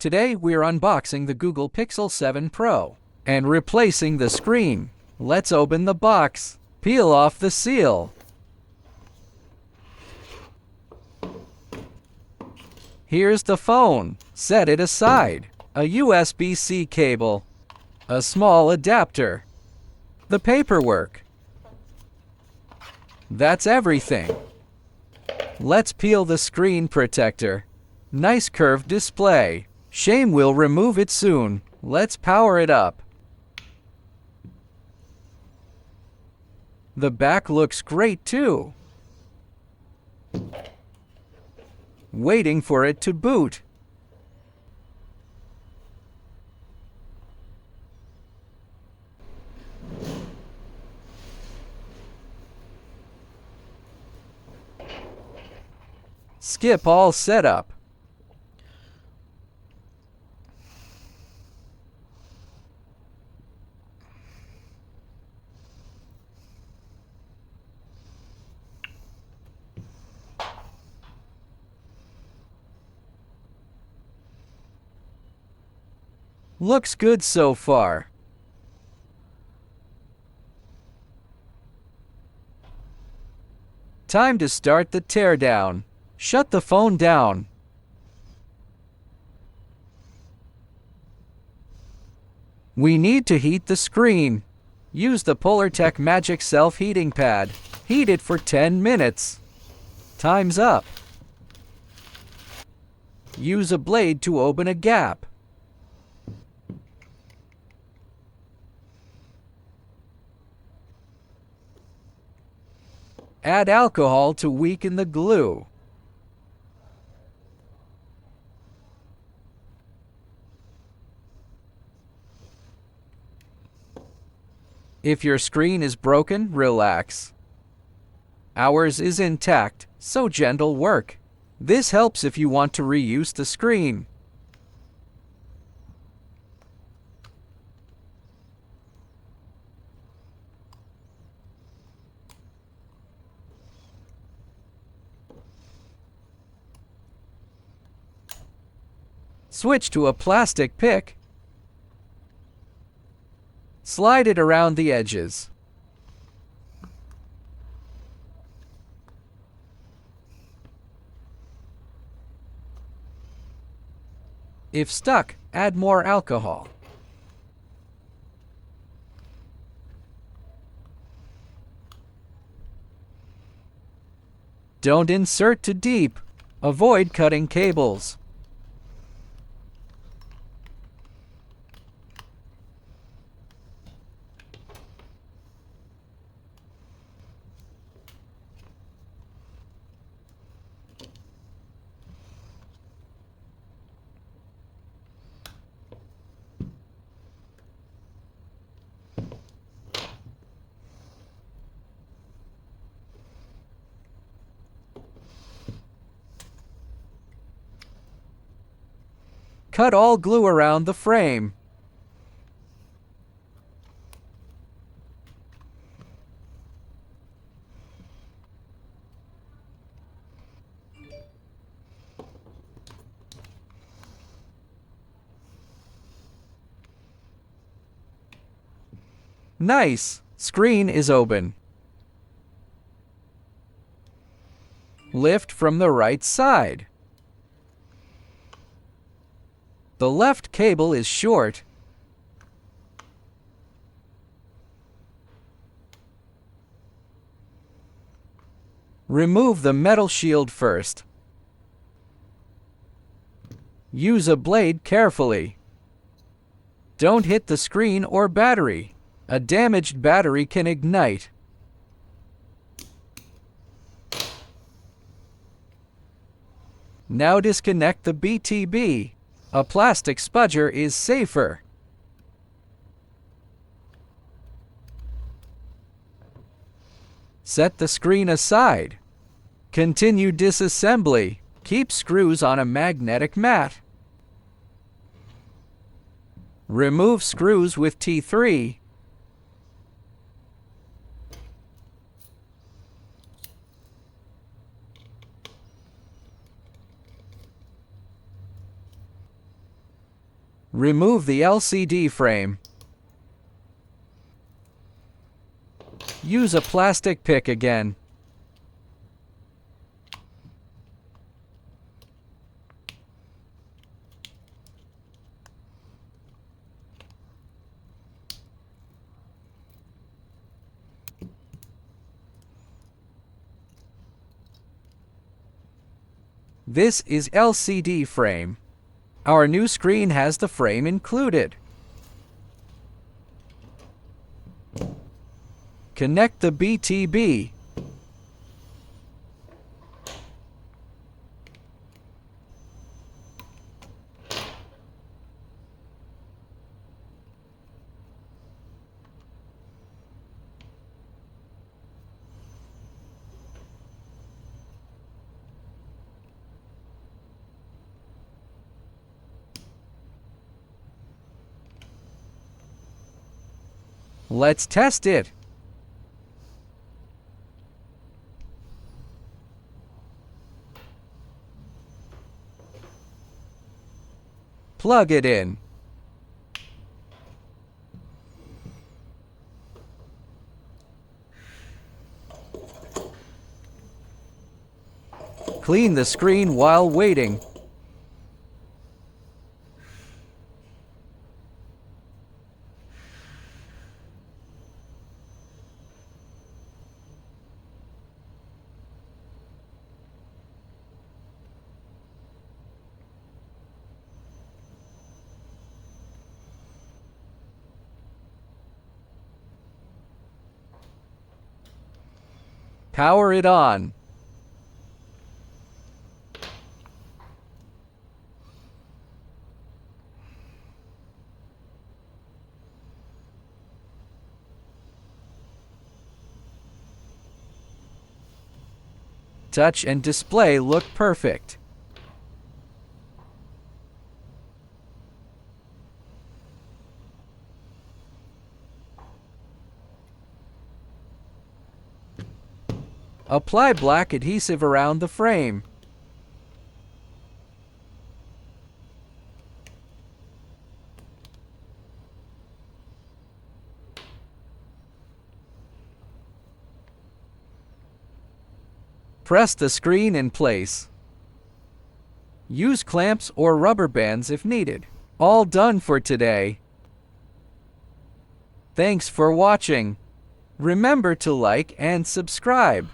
Today we're unboxing the Google Pixel 7 Pro and replacing the screen. Let's open the box. Peel off the seal. Here's the phone. Set it aside. A USB-C cable. A small adapter. The paperwork. That's everything. Let's peel the screen protector. Nice curved display. Shame we'll remove it soon. Let's power it up. The back looks great too. Waiting for it to boot. Skip all setup. Looks good so far. Time to start the teardown. Shut the phone down. We need to heat the screen. Use the PolarTech Magic Self-Heating Pad. Heat it for 10 minutes. Time's up. Use a blade to open a gap. Add alcohol to weaken the glue. If your screen is broken, relax. Ours is intact, so gentle work. This helps if you want to reuse the screen. Switch to a plastic pick. Slide it around the edges. If stuck, add more alcohol. Don't insert too deep. Avoid cutting cables. Cut all glue around the frame. Nice! Screen is open. Lift from the right side. The left cable is short. Remove the metal shield first. Use a blade carefully. Don't hit the screen or battery. A damaged battery can ignite. Now disconnect the BTB. A plastic spudger is safer. Set the screen aside. Continue disassembly. Keep screws on a magnetic mat. Remove screws with T3. Remove the LCD frame. Use a plastic pick again. This is LCD frame. Our new screen has the frame included. Connect the BTB. Let's test it. Plug it in. Clean the screen while waiting. Power it on. Touch and display look perfect. Apply black adhesive around the frame. Press the screen in place. Use clamps or rubber bands if needed. All done for today. Thanks for watching. Remember to like and subscribe.